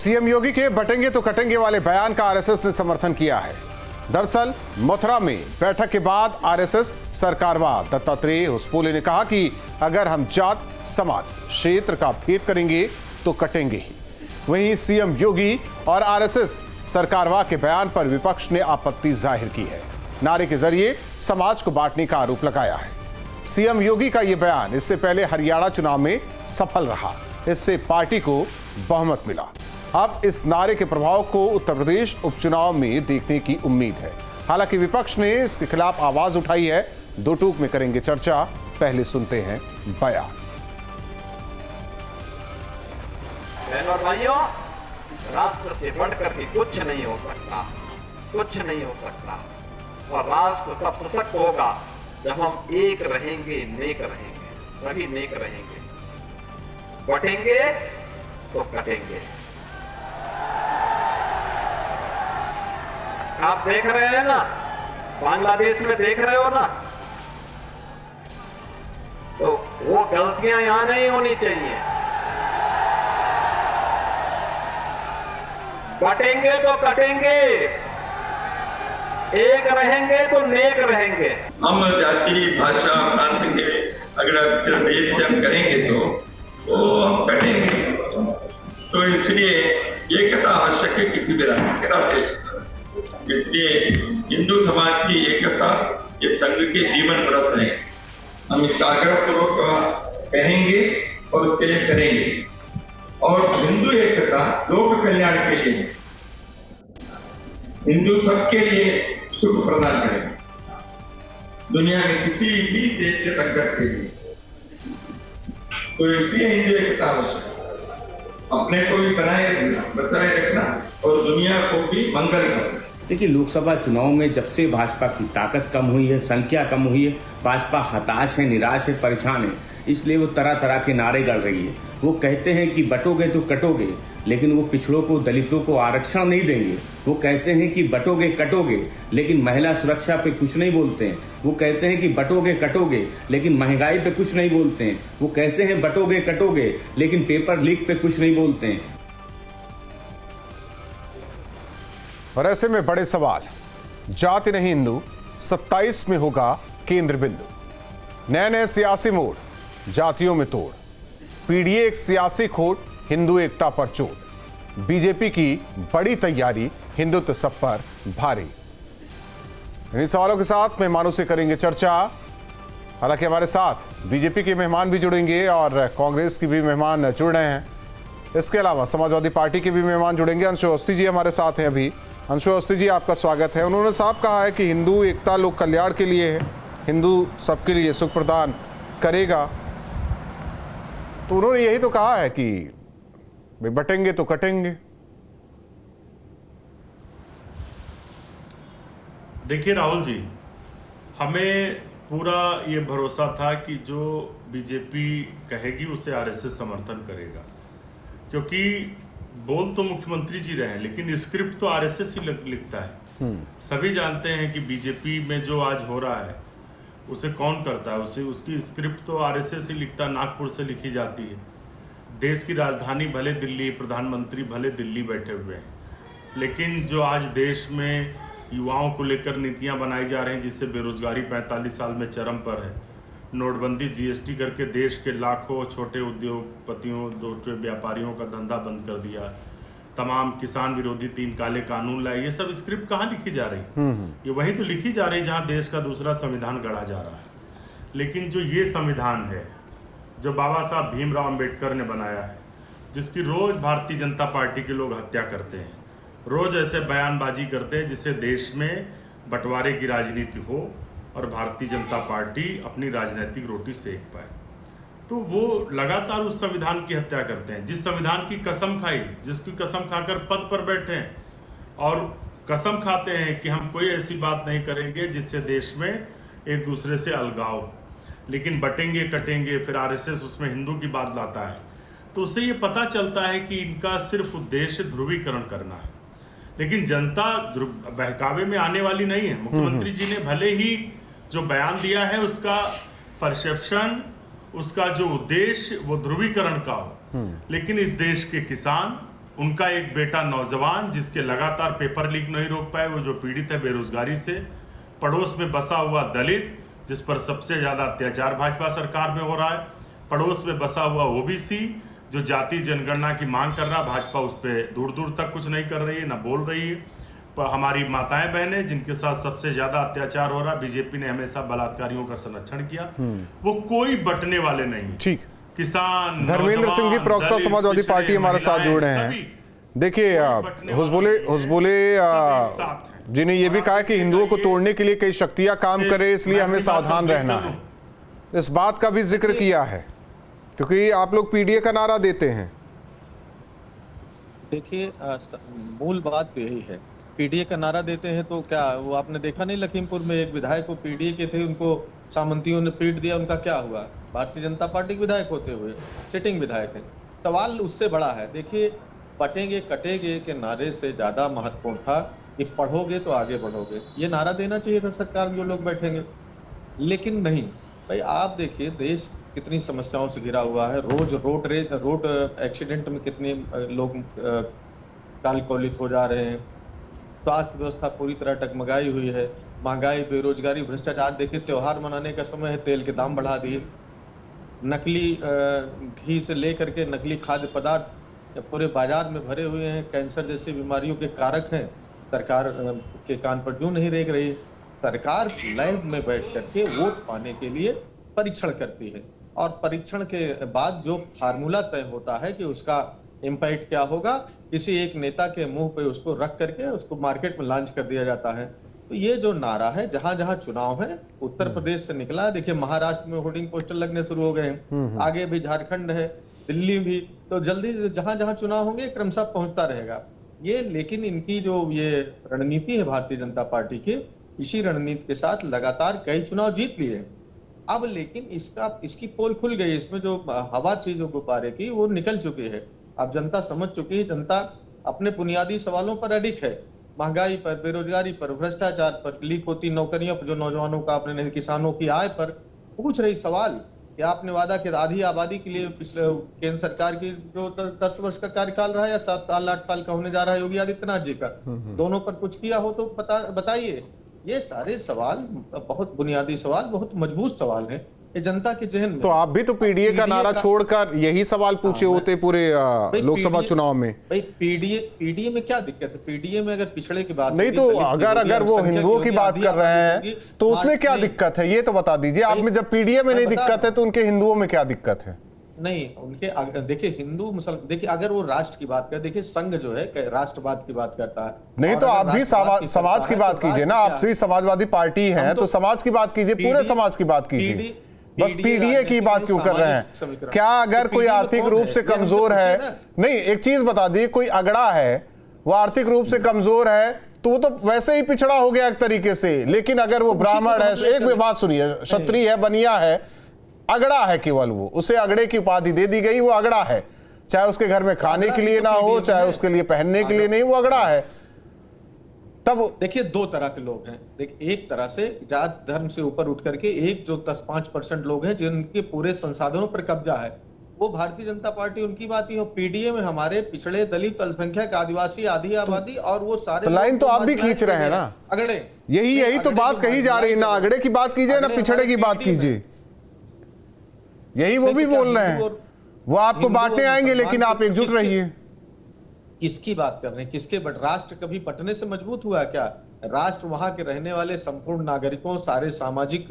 CM योगी के बटेंगे तो कटेंगे वाले बयान का आरएसएस ने समर्थन किया है। दरअसल मथुरा में बैठक के बाद आरएसएस सरकारवाद दत्तात्रेय होसपोले ने कहा कि अगर हम जात समाज क्षेत्र का भेद करेंगे तो कटेंगे ही। वहीं सीएम योगी और आरएसएस सरकारवाद के बयान पर विपक्ष ने आपत्ति जाहिर की है। नारे के जरिए समाज को बांटने का आरोप लगाया है। सीएम योगी का यह बयान इससे पहले हरियाणा चुनाव में सफल रहा, इससे पार्टी को बहुमत मिला। अब इस नारे के प्रभाव को उत्तर प्रदेश उपचुनाव में देखने की उम्मीद है। हालांकि विपक्ष ने इसके खिलाफ आवाज उठाई है। दो टूक में करेंगे चर्चा, पहले सुनते हैं बयान। बहनों और भाइयों, राष्ट्र से बढ़कर के कुछ नहीं हो सकता, कुछ नहीं हो सकता। और राष्ट्र तब सशक्त होगा जब हम एक रहेंगे, नेक रहेंगे, तभी नेक रहेंगे। बटेंगे तो कटेंगे। आप देख रहे हैं ना, बांग्लादेश में देख रहे हो ना, तो वो गलतियां यहां नहीं होनी चाहिए। बटेंगे तो कटेंगे, एक रहेंगे तो नेक रहेंगे। हम जाति भाषा प्रांत के अगर भेद से हम करेंगे तो हम कटेंगे। तो इसलिए एकता आवश्यक है किसी भी राष्ट्र का। इसलिए हिंदू समाज की एकता ये संघ के जीवन व्रत है। हम इस आग्रहपूर्वक कहेंगे और उसके लिए करेंगे। और हिंदू एकता लोक कल्याण के लिए, हिंदू सबके लिए सुख प्रदान करें, दुनिया में किसी भी देश के संकट के लिए। तो इसलिए हिंदू एकता आवश्यक, अपने को भी बचाए रखना और दुनिया को भी मंगल करना। देखिए, लोकसभा चुनाव में जब से भाजपा की ताकत कम हुई है, संख्या कम हुई है, भाजपा हताश है, निराश है, परेशान है। इसलिए वो तरह तरह के नारे गढ़ रही है। वो कहते हैं कि बटोगे तो कटोगे, लेकिन वो पिछड़ों को, दलितों को आरक्षण नहीं देंगे। वो कहते हैं कि बटोगे कटोगे, लेकिन महिला सुरक्षा पे कुछ नहीं बोलते हैं। वो कहते हैं कि बटोगे कटोगे, लेकिन महंगाई पे कुछ नहीं बोलते हैं। वो कहते हैं बटोगे कटोगे, लेकिन पेपर लीक पे कुछ नहीं बोलते हैं। और ऐसे में बड़े सवाल, जाति नहीं हिंदू 27 में होगा केंद्र बिंदु। नए नए सियासी मोड़, जातियों में तोड़, पीडीए एक सियासी खोट, हिंदू एकता पर चोट। बीजेपी की बड़ी तैयारी, हिंदुत्व सब पर भारी। इन सवालों के साथ मेहमानों से करेंगे चर्चा। हालांकि हमारे साथ बीजेपी के मेहमान भी जुड़ेंगे और कांग्रेस की भी मेहमान जुड़ रहे हैं। इसके अलावा समाजवादी पार्टी के भी मेहमान जुड़ेंगे। अंशु अवस्थी जी हमारे साथ हैं अभी। अंशु अवस्थी जी, आपका स्वागत है। उन्होंने साफ कहा है कि हिंदू एकता लोक कल्याण के लिए है, हिंदू सबके लिए सुख प्रदान करेगा। तो उन्होंने यही तो कहा है कि बटेंगे तो कटेंगे। देखिए राहुल जी, हमें पूरा ये भरोसा था कि जो बीजेपी कहेगी उसे आरएसएस समर्थन करेगा, क्योंकि बोल तो मुख्यमंत्री जी रहे हैं, लेकिन स्क्रिप्ट तो आरएसएस ही लिखता है। सभी जानते हैं कि बीजेपी में जो आज हो रहा है उसे कौन करता है, उसे उसकी स्क्रिप्ट तो आरएसएस ही लिखता है, नागपुर से लिखी जाती है। देश की राजधानी भले दिल्ली, प्रधानमंत्री भले दिल्ली बैठे हुए हैं, लेकिन जो आज देश में युवाओं को लेकर नीतियां बनाई जा रही हैं, जिससे बेरोजगारी 45 साल में चरम पर है, नोटबंदी, जीएसटी करके देश के लाखों छोटे उद्योगपतियों, छोटे व्यापारियों का धंधा बंद कर दिया, तमाम किसान विरोधी 3 काले कानून लाए, ये सब स्क्रिप्ट कहाँ लिखी जा रही? ये वही तो लिखी जा रही जहाँ देश का दूसरा संविधान गढ़ा जा रहा है। लेकिन जो ये संविधान है जो बाबा साहब भीमराव अंबेडकर ने बनाया है, जिसकी रोज भारतीय जनता पार्टी के लोग हत्या करते हैं, रोज ऐसे बयानबाजी करते हैं जिससे देश में बंटवारे की राजनीति हो और भारतीय जनता पार्टी अपनी राजनीतिक रोटी सेक पाए, तो वो लगातार उस संविधान की हत्या करते हैं। जिस संविधान की कसम खाई, जिसकी कसम खाकर पद पर बैठे हैं और कसम खाते हैं कि हम कोई ऐसी बात नहीं करेंगे जिससे देश में एक दूसरे से अलगाव, लेकिन बटेंगे कटेंगे, फिर आरएसएस उसमें हिंदू की बात लाता है, तो उससे ये पता चलता है कि इनका सिर्फ उद्देश्य ध्रुवीकरण करना है। लेकिन जनता बहकावे में आने वाली नहीं है। मुख्यमंत्री जी ने भले ही जो बयान दिया है उसका परसेप्शन, उसका जो उद्देश्य वो ध्रुवीकरण का हो, लेकिन इस देश के किसान, उनका एक बेटा नौजवान जिसके लगातार पेपर लीक नहीं रोक पाए, वो जो पीड़ित है बेरोजगारी से, पड़ोस में बसा हुआ दलित जिस पर सबसे ज्यादा अत्याचार भाजपा सरकार में हो रहा है, पड़ोस में बसा हुआ ओबीसी जो जाति जनगणना की मांग कर रहा, भाजपा उस पर दूर दूर तक कुछ नहीं कर रही है, ना बोल रही है। पर हमारी माताएं बहनें जिनके साथ सबसे ज्यादा अत्याचार हो रहा, बीजेपी ने हमेशा बलात्कारियों का संरक्षण किया, वो कोई बटने वाले नहीं। ठीक, किसान, धर्मेंद्र सिंह जी प्रवक्ता समाजवादी पार्टी हमारे साथ जुड़ रहे हैं। देखिए हुजबुले जी ने यह भी कहा कि हिंदुओं को तोड़ने के लिए कई शक्तियां काम करे, इसलिए हमें सावधान रहना है। इस बात का भी जिक्र किया है क्योंकि आप लोग पीडीए का नारा देते हैं। देखिए मूल बात तो यही है, पीडीए का नारा देते हैं तो क्या वो आपने देखा नहीं, लखीमपुर में एक विधायक को पीडीए के थे, उनको सामंतियों ने पीट दिया, उनका क्या हुआ? भारतीय जनता पार्टी के विधायक होते हुए सिटिंग विधायक है। सवाल उससे बड़ा है। देखिए बटेंगे कटेंगे के नारे से ज्यादा महत्वपूर्ण था कि पढ़ोगे तो आगे बढ़ोगे। ये नारा देना चाहिए था सरकार में जो लोग बैठेंगे, लेकिन नहीं। भाई आप देखिए देश कितनी समस्याओं से घिरा हुआ है, रोज रोड एक्सीडेंट में कितने लोग कालकौलित हो जा रहे हैं, स्वास्थ्य व्यवस्था पूरी तरह टगमगाई हुई है, महंगाई, बेरोजगारी, भ्रष्टाचार। देखिए त्योहार मनाने का समय है, तेल के दाम बढ़ा दिए, नकली घी से लेकर के नकली खाद्य पदार्थ पूरे बाजार में भरे हुए हैं, कैंसर जैसी बीमारियों के कारक हैं। सरकार के कान पर क्यों नहीं रेंग रही? सरकार लैब में बैठ करके वोट पाने के लिए परीक्षण करती है और परीक्षण के बाद जो फार्मूला तय होता है कि उसका इम्पैक्ट क्या होगा, किसी एक नेता के मुंह पे उसको रख करके उसको मार्केट में लॉन्च कर दिया जाता है। तो ये जो नारा है, जहां जहां चुनाव है, उत्तर प्रदेश से निकला है, देखिए महाराष्ट्र में होर्डिंग पोस्टर लगने शुरू हो गए हैं, आगे भी झारखंड है, दिल्ली भी, तो जल्दी जहां जहां चुनाव होंगे क्रमशः पहुंचता रहेगा ये। लेकिन इनकी जो ये रणनीति है भारतीय जनता पार्टी की, इसी रणनीति के साथ लगातार कई चुनाव जीत लिए। अब लेकिन इसकी पोल खुल गई, इसमें जो हवा थी जो गुब्बारे की वो निकल चुकी है। अब जनता समझ चुकी है, जनता अपने बुनियादी सवालों पर अडिग है, महंगाई पर, बेरोजगारी पर, भ्रष्टाचार पर, लीक होती नौकरियों पर, जो नौजवानों का आपने नहीं, किसानों की आय पर पूछ रही सवाल कि आपने वादा किया आधी आबादी के लिए पिछले केंद्र सरकार की जो 10 वर्ष का कार्यकाल रहा है या 7 साल 8 साल का होने जा रहा है योगी आदित्यनाथ जी का, दोनों पर कुछ किया हो तो बताइए। ये सारे सवाल बहुत बुनियादी सवाल, बहुत मजबूत सवाल है, ये जनता के जहन में। तो आप भी तो पीडीए का नारा छोड़कर यही सवाल पूछे होते पूरे लोकसभा चुनाव में। भाई पीडीए में क्या दिक्कत है? पीडीए में अगर पिछड़े की बात नहीं तो अगर वो हिंदुओं की बात कर रहे हैं तो उसमें क्या दिक्कत है, ये तो बता दीजिए। आप में जब पीडीए में नहीं दिक्कत है तो उनके हिंदुओं में क्या दिक्कत है? नहीं, उनके देखिए हिंदू मुसलमान, देखिए अगर वो राष्ट्र की बात करे, देखिए संघ जो है राष्ट्रवाद की बात करता है। नहीं तो आप भी समाज की बात कीजिए ना, आप भी समाजवादी पार्टी हैं तो समाज की बात कीजिए, पूरे समाज की बात कीजिए। बस पीडीए की बात क्यों कर रहे हैं? क्या अगर कोई आर्थिक रूप से कमजोर है, नहीं एक चीज बता दी, कोई अगड़ा है वो आर्थिक रूप से कमजोर है तो वो तो वैसे ही पिछड़ा हो गया एक तरीके से। लेकिन अगर वो ब्राह्मण है, एक बात सुनिए, क्षत्रिय है, बनिया है, अगड़ा है केवल, वो उसे अगड़े की उपाधि दे दी गई, वो अगड़ा है, चाहे उसके घर में खाने के लिए ना हो, चाहे उसके लिए पहनने के लिए नहीं, वो अगड़ा है। तब देखिए दो तरह के लोग हैं। देखिए एक तरह से जात धर्म से ऊपर उठ करके एक जो 10-5% लोग हैं जिनके पूरे संसाधनों पर कब्जा है, वो भारतीय जनता पार्टी उनकी बात ही हो। पीडीए में हमारे पिछड़े, दलित, अल्पसंख्यक, आदिवासी, आधी आबादी और वो सारे तो लाइन तो आप भी खींच रहे हैं ना, अगड़े। यही तो बात कही जा रही है ना, अगड़े की बात कीजिए ना पिछड़े की बात कीजिए, यही वो भी बोल रहे हैं। वो आपको बांटने आएंगे लेकिन आप एकजुट रहिए। किसकी बात कर रहे हैं? किसके राष्ट्र कभी बंटने से मजबूत हुआ क्या? राष्ट्र वहां के रहने वाले संपूर्ण नागरिकों, सारे सामाजिक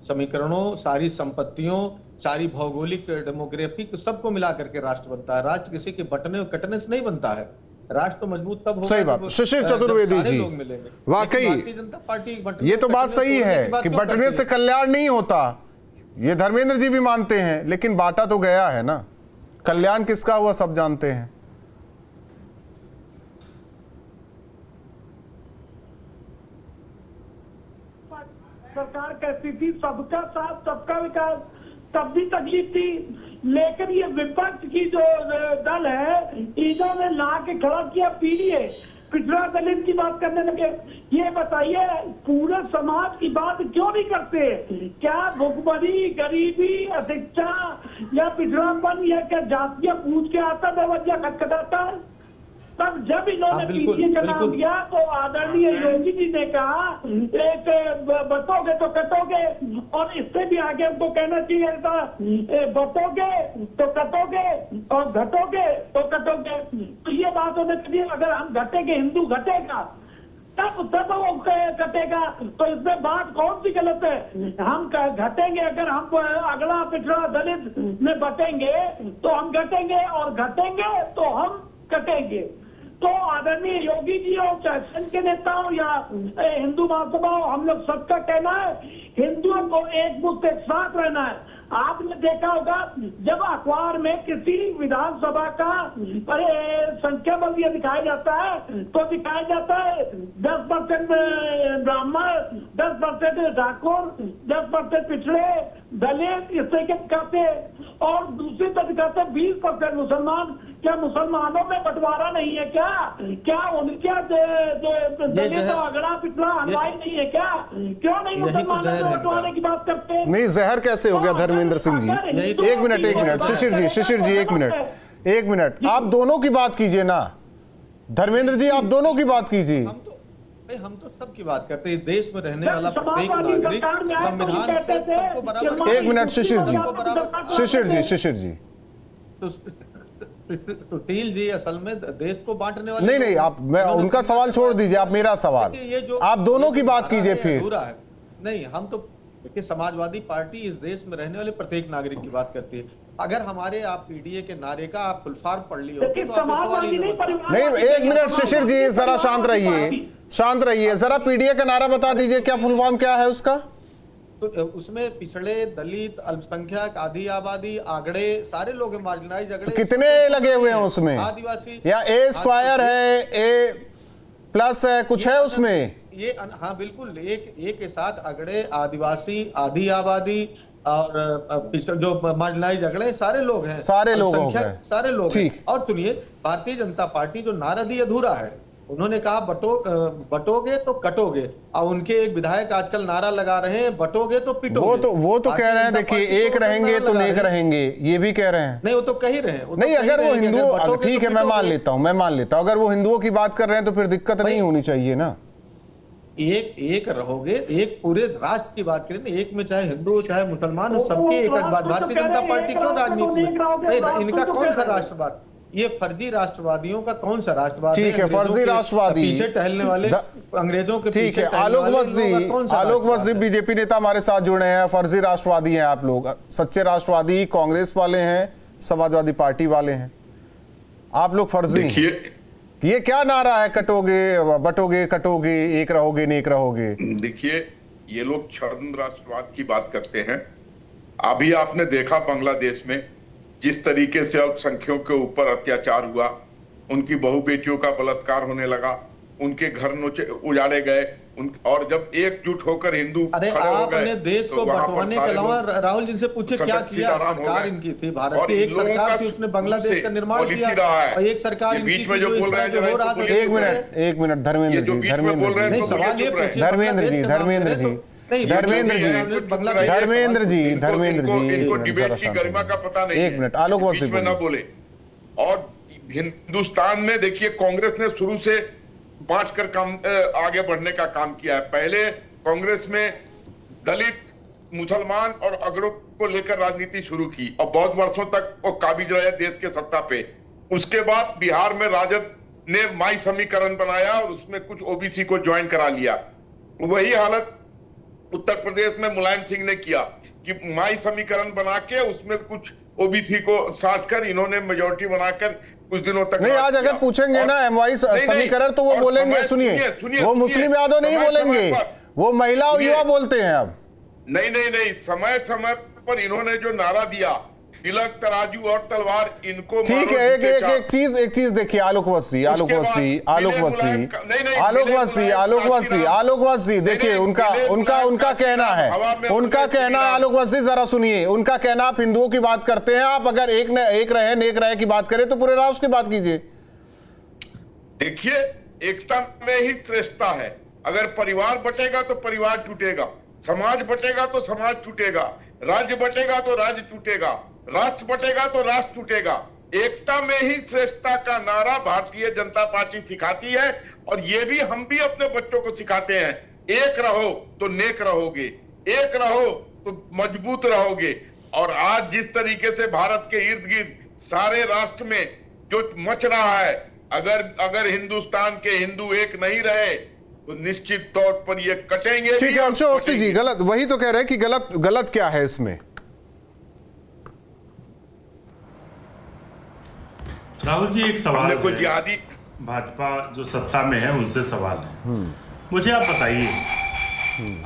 समीकरणों, सारी संपत्तियों, सारी भौगोलिक डेमोग्राफी सबको मिला करके राष्ट्र बनता है। राष्ट्र किसी के बंटने और कटने से नहीं बनता है। राष्ट्र मजबूत तब होगा। सही बात, शिशिर चतुर्वेदी जी, वाकई भारतीय जनता पार्टी ये तो बात सही है कि बंटने से कल्याण नहीं होता, ये धर्मेंद्र जी भी मानते हैं, लेकिन बांटा तो गया है ना, कल्याण किसका हुआ सब जानते हैं। सरकार कहती थी सबका साथ सबका विकास, तब भी तकलीफ थी, लेकिन ये विपक्ष की जो दल है इन्होंने ला के खड़ा किया पीडीए, पिछड़ा दलित की बात करने लगे। ये बताइए पूरे समाज की बात क्यों नहीं करते? क्या भुखमरी, गरीबी, अशिक्षा या पिछड़ापन या क्या जातियां पूछ के आता दरवाजा खटखटाता है? जब इन्होंने हाँ, बिल्कुल, पीडीए का नाम बिल्कुल। दिया तो आदरणीय योगी जी ने कहा एक बटोगे तो कटोगे, और इससे भी आगे हमको कहना चाहिए था बटोगे तो कटोगे और घटोगे तो कटोगे। तो ये बात होने चाहिए, अगर हम घटेंगे, हिंदू घटेगा तब वो कटेगा, तो इसमें बात कौन सी गलत है? हम घटेंगे, अगर हम अगला पिछड़ा दलित में बटेंगे तो हम घटेंगे, और घटेंगे तो हम कटेंगे। तो आदरणीय योगी जी हो, चाहे संघ के नेता हो या हिंदू महासभा हो, हम लोग सबका कहना है हिंदुओं को एकजुट एक साथ रहना है। आपने देखा होगा जब अखबार में किसी विधानसभा का संख्या बल ये दिखाया जाता है तो दिखाया जाता है 10% ब्राह्मण, 10% ठाकुर, 10% पिछड़े दलित, इससे क्या दिखाते हैं, और दूसरी तरफ दिखाते 20% मुसलमान। क्या मुसलमानों में बंटवारा नहीं है क्या? क्या उनके दलित अगड़ा पिछड़ा हलवाई नहीं है क्या? क्यों नहीं मुसलमानों में बंटवारे की बात करते हैं? नहीं, जहर कैसे हो गया धर्मेंद्र सिंह जी? एक मिनट शिशिर जी एक मिनट आप दोनों की बात कीजिए ना। धर्मेंद्र जी आप दोनों की बात कीजिए। हम तो सबकी बात करते हैं, देश में रहने वाला प्रत्येक नागरिक संविधान से सबको बराबर। एक मिनट शिशिर जी सुशील जी असल में देश को बांटने वाले नहीं आप मैं उनका सवाल छोड़ दीजिए, आप मेरा सवाल, आप दोनों की बात कीजिए फिर। नहीं, हम तो देखिए समाजवादी पार्टी इस देश में रहने वाले प्रत्येक नागरिक की बात करती है। अगर हमारे आप पीडीए के नारे का आप फुलफॉर्म पढ़ लिए होते तो आप सवाल ही नहीं। एक मिनट शिशिर जी जरा शांत रहिए, जरा पीडीए का नारा बता दीजिए, क्या फुल फॉर्म क्या है उसका? तो उसमें पिछड़े, दलित, अल्पसंख्यक, आधी आबादी, आगड़े सारे लोग हैं, मार्जिनाइज आगड़े। तो कितने लगे हुए हैं उसमें? आदिवासी या ए स्क्वायर है, ए प्लस है, कुछ है उसमें? ये हाँ बिल्कुल, एक के साथ अगड़े, आदिवासी, आधी आबादी और जो मार्जिनाइज अगड़े सारे लोग हैं, सारे लोग सारे लोग हैं। और सुनिए, भारतीय जनता पार्टी जो नारा दी अधूरा है, उन्होंने कहा बटोगे तो कटोगे, और उनके एक विधायक आजकल नारा लगा रहे हैं बटोगे तो पिटोगे। वो तो कह रहे हैं, देखिए एक रहेंगे तो नेक रहेंगे, ये भी कह रहे हैं। नहीं, वो तो कह ही रहे हैं। नहीं, अगर वो हिंदू, ठीक है मैं मान लेता हूँ, अगर वो हिंदुओं की बात कर रहे हैं तो फिर दिक्कत नहीं होनी चाहिए ना। एक रहोगे, एक पूरे राष्ट्र की बात करें ना, एक में चाहे हिंदू चाहे मुसलमान, सबकी एक बात। भारतीय जनता पार्टी क्यों राजनीति में? इनका कौन सा राष्ट्रवाद? ये फर्जी राष्ट्रवादियों का कौन सा राष्ट्रवाद? ठीक है, फर्जी राष्ट्रवादी, पीछे टहलने वाले अंग्रेजों के पीछे। ठीक है, आलोक वत्स जी बीजेपी नेता हमारे साथ जुड़े हैं। फर्जी राष्ट्रवादी हैं आप लोग, सच्चे राष्ट्रवादी कांग्रेस वाले हैं, समाजवादी पार्टी वाले हैं, आप लोग फर्जी हैं। ये क्या नारा है, कटोगे बटोगे कटोगे, एक रहोगे नेक रहोगे? देखिए, ये लोग छद्म राष्ट्रवाद की बात करते हैं। अभी आपने देखा बांग्लादेश में जिस तरीके से अल्पसंख्यकों के ऊपर अत्याचार हुआ, उनकी बहु बेटियों का बलात्कार होने लगा, उनके घर उजाड़े गए, और जब एकजुट होकर हिंदू खड़े हो गए, आपने देश को बंटवाने के अलावा राहुल जी से पूछे क्या किया? सरकार इनकी थी, भारत की एक सरकार थी, उसने बांग्लादेश का निर्माण किया, और एक सरकार बीच में जो बोल रहे हैं। एक मिनट धर्मेंद्र जी इनको डिबेट की गरिमा का पता नहीं है। एक मिनट आलोक वत्स में ना बोले। और हिंदुस्तान में देखिए, कांग्रेस ने शुरू से बांटकर काम आगे बढ़ने का काम किया है। पहले कांग्रेस में दलित, मुसलमान और अगड़ों को लेकर राजनीति शुरू की, और बहुत वर्षों तक वो काबिज रहे देश के सत्ता पे। उसके बाद बिहार में राजद ने माई समीकरण बनाया और उसमें कुछ ओबीसी को ज्वाइन करा लिया। वही हालत उत्तर प्रदेश में मुलायम सिंह ने किया कि माई समीकरण बना के उसमें कुछ ओबीसी को साथ कर इन्होंने मेजोरिटी बनाकर कुछ दिनों तक नहीं। आज अगर पूछेंगे ना एमवाई समीकरण तो वो बोलेंगे, सुनिए, वो मुस्लिम यादव नहीं बोलेंगे, वो महिला और युवा बोलते हैं। अब नहीं, समय समय पर इन्होंने जो नारा दिया, तिलक, तराजू और तलवार, इनको ठीक है। एक चीज देखिए, आलोक वत्स देखिए, उनका कहना है, आलोक वत्स जरा सुनिए, उनका कहना, आप हिंदुओं की बात करते हैं, आप अगर एक रहे नेक रहे की बात करें तो पूरे राष्ट्र की बात कीजिए। देखिए, एकता में ही श्रेष्ठता है। अगर परिवार बटेगा तो परिवार टूटेगा, समाज बटेगा तो समाज टूटेगा, राज्य बटेगा तो राज्य टूटेगा, राष्ट्र बटेगा तो राष्ट्र टूटेगा। एकता में ही श्रेष्ठता का नारा भारतीय जनता पार्टी सिखाती है, और ये भी हम भी अपने बच्चों को सिखाते हैं। एक रहो तो नेक रहोगे, एक रहो तो मजबूत रहोगे। और आज जिस तरीके से भारत के इर्द गिर्द सारे राष्ट्र में जो मच रहा है, अगर हिंदुस्तान के हिंदू एक नहीं रहे तो निश्चित तौर पर ये कटेंगे। ठीक है अंशु अवस्थी जी, गलत वही तो कह रहे हैं कि गलत क्या है इसमें? राहुल जी एक सवाल कुछ है, जिहादी भाजपा जो सत्ता में है उनसे सवाल है। मुझे आप बताइए,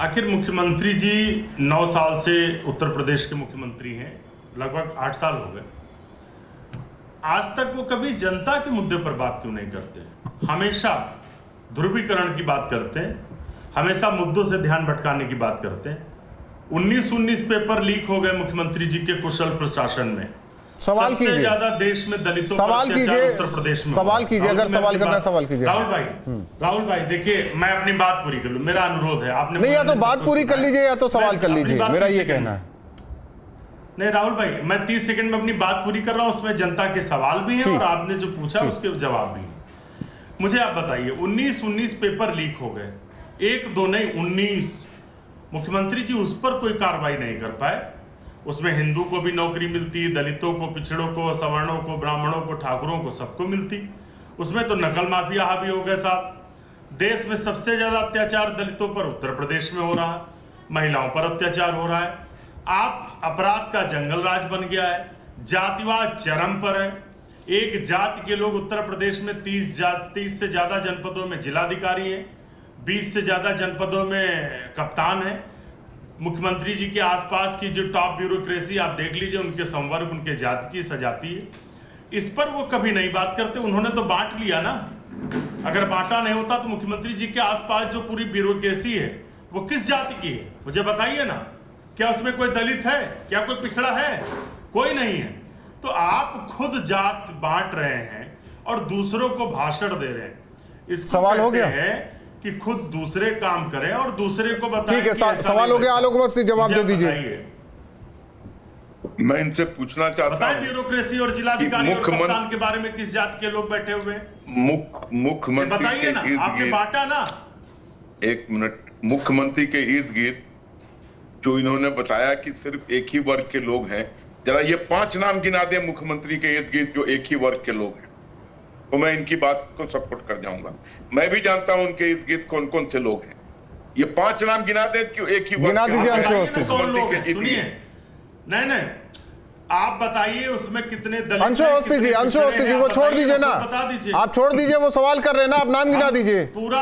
आखिर मुख्यमंत्री जी 9 साल से उत्तर प्रदेश के मुख्यमंत्री हैं, लगभग 8 साल हो गए, आज तक वो कभी जनता के मुद्दे पर बात क्यों नहीं करते? हमेशा ध्रुवीकरण की बात करते हैं, हमेशा मुद्दों से ध्यान भटकाने की बात करते हैं। 19 पेपर लीक हो गए मुख्यमंत्री जी के कुशल प्रशासन में। सवाल कीजिए, सबसे ज्यादा देश में दलितों सवाल कीजिए, उत्तर प्रदेश में सवाल कीजिए, अगर सवाल करना है सवाल कीजिए। राहुल भाई देखिए, मैं अपनी बात पूरी कर लूं, मेरा अनुरोध है। आपने नहीं, या तो बात पूरी कर लीजिए या तो सवाल कर लीजिए, मेरा ये कहना है। नहीं राहुल भाई, मैं 30 सेकंड में अपनी बात पूरी कर रहा हूं, उसमें जनता के सवाल भी हैं और आपने जो पूछा उसके जवाब भी हैं। मुझे आप बताइए, 19 पेपर लीक हो गए, 1-2 नहीं 19। मुख्यमंत्री जी उस पर कोई कार्रवाई नहीं कर पाए। उसमें हिंदू को भी नौकरी मिलती, दलितों को, पिछड़ों को, सवर्णों को, ब्राह्मणों को, ठाकुरों को, सबको मिलती। उसमें तो नकल माफिया हावी हो गए साहब। देश में सबसे ज्यादा अत्याचार दलितों पर उत्तर प्रदेश में हो रहा है, महिलाओं पर अत्याचार हो रहा है। आप अपराध का जंगल राज बन गया है, जातिवाद चरम पर है। एक जाति के लोग उत्तर प्रदेश में 30 से ज्यादा जनपदों में जिलाधिकारी हैं, 20 से ज्यादा जनपदों में कप्तान है। मुख्यमंत्री जी के आसपास की जो टॉप ब्यूरोक्रेसी आप देख लीजिए, उनके संवर्ग, उनके जाति की सजाती है। इस पर वो कभी नहीं बात करते। उन्होंने तो बांट लिया ना, अगर बांटा नहीं होता तो मुख्यमंत्री जी के आसपास जो पूरी ब्यूरोक्रेसी है वो किस जाति की है, मुझे बताइए ना। क्या उसमें कोई दलित है? क्या कोई पिछड़ा है? कोई नहीं है। तो आप खुद जात बांट रहे हैं और दूसरों को भाषण दे रहे हैं। इसको सवाल हो गया है कि खुद दूसरे काम करें और दूसरे को बताएं। ठीक है, सवाल हो गया। आलोक अवस्थी जवाब दे दीजिए। मैं इनसे पूछना चाहता हूं, ब्यूरोक्रेसी और जिलाधिकारी और कप्तान के बारे में किस जाति के लोग बैठे हुए हैं? मुख्यमंत्री बताइए ना, आपने बांटा ना। एक मिनट, मुख्यमंत्री के इर्द गिर्द जो इन्होंने बताया कि सिर्फ एक ही वर्ग के लोग हैं, जरा ये 5 नाम गिना दे मुख्यमंत्री के इर्द गिर्द जो एक ही वर्ग के लोग हैं, तो मैं इनकी बात को सपोर्ट कर जाऊंगा। मैं भी जानता हूं उनके इर्द गिर्द कौन कौन से लोग हैं। ये 5 नाम गिना दे, क्यों एक ही गिना दीजिए अंशु अवस्थी। सुनिए, नहीं आप बताइए उसमें कितने दलित। अंशु अवस्थी जी, अंशु अवस्थी जी, वो छोड़ दीजिए ना, आप छोड़ दीजिए, वो सवाल कर रहे हैं ना, आप नाम गिना दीजिए। पूरा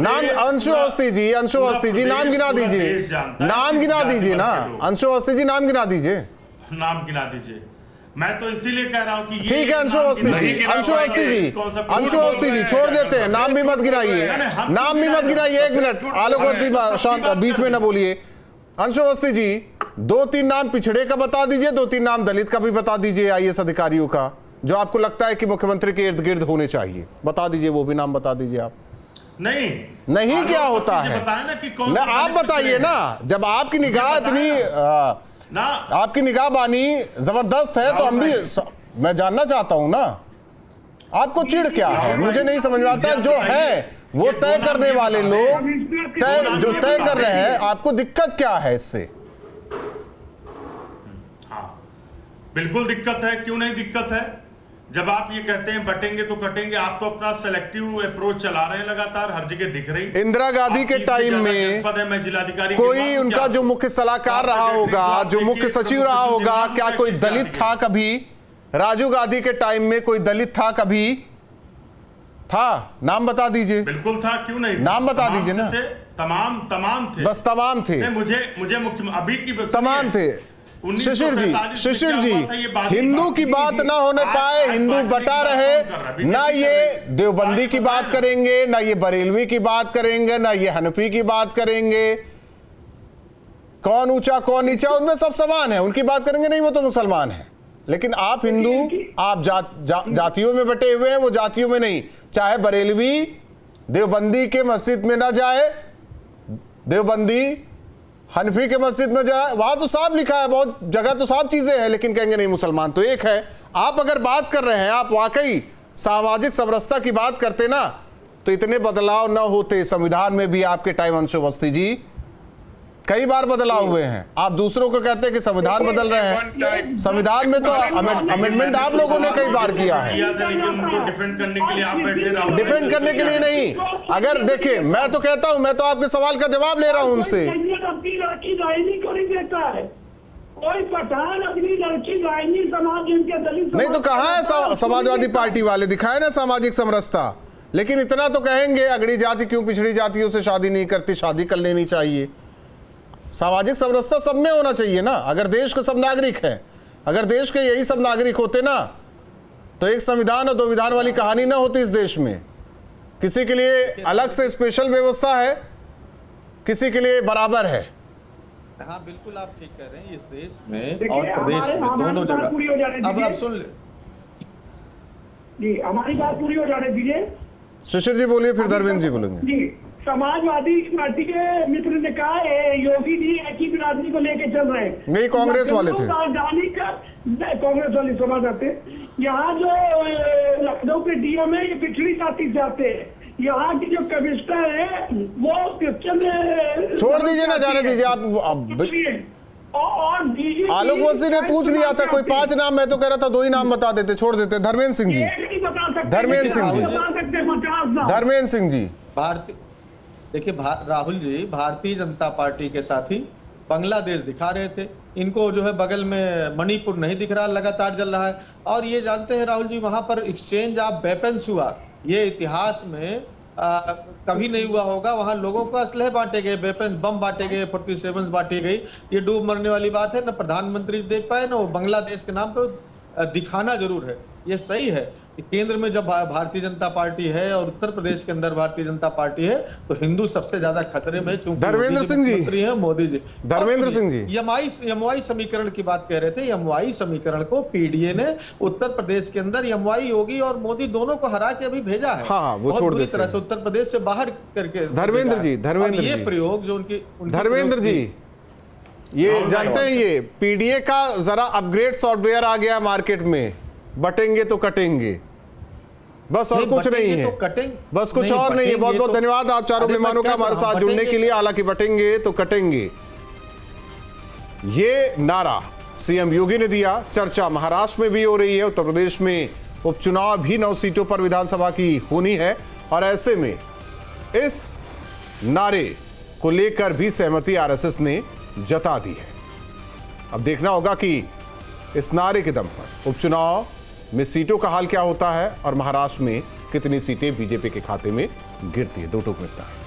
नाम अंशु अवस्थी जी, अंशु अवस्थी जी नाम गिना दीजिए, नाम गिना दीजिए ना, अंशु अवस्थी जी नाम गिना दीजिए, नाम गिना दीजिए। मैं तो इसीलिए कह रहा हूं कि ठीक है अंशु अवस्थी जी, अंशु अवस्थी जी, अंशु अवस्थी जी छोड़ देते हैं, नाम भी मत गिनाइए, नाम भी मत गिनाइए। 1 मिनट आलोक अवस्थी शांत, बीच में ना बोलिए। अंशु अवस्थी जी 2-3 नाम पिछड़े का बता दीजिए, 2-3 नाम दलित का भी बता दीजिए, IAS अधिकारियों का जो आपको लगता है कि मुख्यमंत्री के इर्द गिर्द होने चाहिए, बता दीजिए, वो भी नाम बता दीजिए आप। नहीं क्या होता है ना, आप बताइए ना। जब आपकी निगाह इतनी आपकी निगाह बानी जबरदस्त है तो हम भी मैं जानना चाहता हूं ना, आपको चिढ़ क्या है, मुझे नहीं समझ में आता। जो है वो तय करने वाले लोग जो तय कर रहे हैं, आपको दिक्कत क्या है इससे? हाँ बिल्कुल दिक्कत है, क्यों नहीं दिक्कत है। जब आप ये कहते हैं बटेंगे तो कटेंगे, आप तो अपना सेलेक्टिव अप्रोच चला रहे हैं लगातार, हर जगह दिख रही। इंदिरा गांधी के टाइम में कोई उनका जो मुख्य सलाहकार रहा होगा, जो मुख्य सचिव रहा होगा, क्या कोई दलित था कभी? राजीव गांधी के टाइम में कोई दलित था कभी? था? नाम बता दीजिए। बिल्कुल था, क्यों नहीं? नाम बता दीजिए ना। तमाम थे, बस तमाम थे। मुझे मुख्य अभी की तमाम थे। शिशिर जी हिंदू की बात ना होने पाए, हिंदू बटा रहे ना, ये देवबंदी की बात करेंगे, ना ये बरेलवी की बात करेंगे, ना ये हनफी की बात करेंगे। कौन ऊंचा कौन नीचा, उनमें सब समान है, उनकी बात करेंगे नहीं, वो तो मुसलमान है। लेकिन आप हिंदू, आप जातियों में बटे हुए हैं, वो जातियों में नहीं। चाहे बरेलवी देवबंदी के मस्जिद में ना जाए, देवबंदी हनफी के मस्जिद में जाए, वहां तो साफ लिखा है, बहुत जगह तो साफ चीजें हैं, लेकिन कहेंगे नहीं मुसलमान तो एक है। आप अगर बात कर रहे हैं, आप वाकई सामाजिक समरसता की बात करते ना, तो इतने बदलाव न होते। संविधान में भी आपके टाइम अंशु अवस्थी जी कई बार बदलाव हुए हैं। आप दूसरों को कहते हैं कि संविधान बदल रहे हैं, संविधान में तो अमेंडमेंट आप लोगों ने कई बार किया है। लेकिन उनको डिफेंड करने के लिए आप बैठे रहो। डिफेंड करने के लिए नहीं, अगर देखिए मैं तो कहता हूं, मैं तो आपके सवाल का जवाब ले रहा हूं उनसे। अपनी लड़की लाइनी को नहीं देता है, कोई पठान अपनी लड़की लाइनी समाज इनके दलित नहीं तो कहाँ है समाजवादी पार्टी वाले, दिखाए ना सामाजिक समरसता। लेकिन इतना तो कहेंगे अगड़ी जाति क्यों पिछड़ी जातियों से शादी नहीं करती, शादी कर लेनी चाहिए। सामाजिक समरसता सब में होना चाहिए ना। अगर देश के सब नागरिक हैं, अगर देश के यही सब नागरिक होते ना, तो एक संविधान और दो विधान वाली कहानी ना होती इस देश में। किसी के लिए अलग से स्पेशल व्यवस्था है, किसी के लिए बराबर है। हाँ बिल्कुल आप ठीक कह रहे हैं। इस देश में और प्रदेश में दोनों जगह। अब आप सुन ले जी, हमारी बात पूरी हो जाने दीजिए। शिशिर जी बोलिए, फिर धर्मेंद्र जी बोलेंगे। जी, समाजवादी पार्टी के मित्र ने कहा योगी जी एक ही बिरादरी को लेके चल रहे हैं। नहीं, कांग्रेस वाले थे। राजधानी का कांग्रेस वाले सभा करते, यहाँ जो लखनऊ के डीएम है ये पिछड़ी जाति से आते हैं, यहाँ की जो कमिश्नर है वो क्रिश्चियन। छोड़ दीजिए ना, जाने दीजिए आप। और आलोक वसी ने पूछ लिया था कोई 5 नाम, मैं तो कह रहा था 2 ही नाम बता देते, छोड़ देते। धर्मेंद्र सिंह जी, धर्मेंद्र सिंह जी, धर्मेंद्र सिंह जी। देखिए राहुल जी भारतीय जनता पार्टी के साथी बांग्लादेश दिखा रहे थे, इनको जो है बगल में मणिपुर नहीं दिख रहा, लगातार चल रहा है। और ये जानते हैं राहुल जी वहां पर एक्सचेंज ऑफ वेपन्स हुआ, ये इतिहास में कभी नहीं हुआ होगा। वहां लोगों को असलहे बांटे गए, वेपन बम बांटे गए, 47 बांटे गई। ये डूब मरने वाली बात है, ना प्रधानमंत्री देख पाए ना वो बांग्लादेश के नाम पर दिखाना जरूर है। ये सही है कि केंद्र में जब भारतीय जनता पार्टी है और उत्तर प्रदेश के अंदर भारतीय जनता पार्टी है तो हिंदू सबसे ज्यादा खतरे में, क्योंकि धर्मेंद्र सिंह जी है, मोदी जी। धर्मेंद्र सिंह जी यमुआई समीकरण की बात कह रहे थे। यमुआई समीकरण को पीडीए ने उत्तर प्रदेश के अंदर यमुआई योगी और मोदी दोनों को हरा के अभी भेजा है। हाँ, वो छोड़ देते तरह से उत्तर प्रदेश से बाहर करके। धर्मेंद्र जी, धर्मेंद्र ये प्रयोग जो उनकी धर्मेंद्र जी, ये जानते हैं ये पीडीए का जरा अपग्रेड सॉफ्टवेयर आ गया मार्केट में, बटेंगे तो कटेंगे, बस और कुछ नहीं है, बस कुछ और नहीं है। बहुत बहुत धन्यवाद आप चारों मेहमानों का हमारे साथ जुड़ने के लिए। हालांकि बटेंगे तो कटेंगे, ये नारा सीएम योगी ने दिया। चर्चा महाराष्ट्र में भी हो रही है, उत्तर प्रदेश में उपचुनाव भी 9 सीटों पर विधानसभा की होनी है, और ऐसे में इस नारे को लेकर भी सहमति आरएसएस ने जता दी है। अब देखना होगा कि इस नारे के दम पर उपचुनाव में सीटों का हाल क्या होता है और महाराष्ट्र में कितनी सीटें बीजेपी के खाते में गिरती है। 2 टूक मिलता है।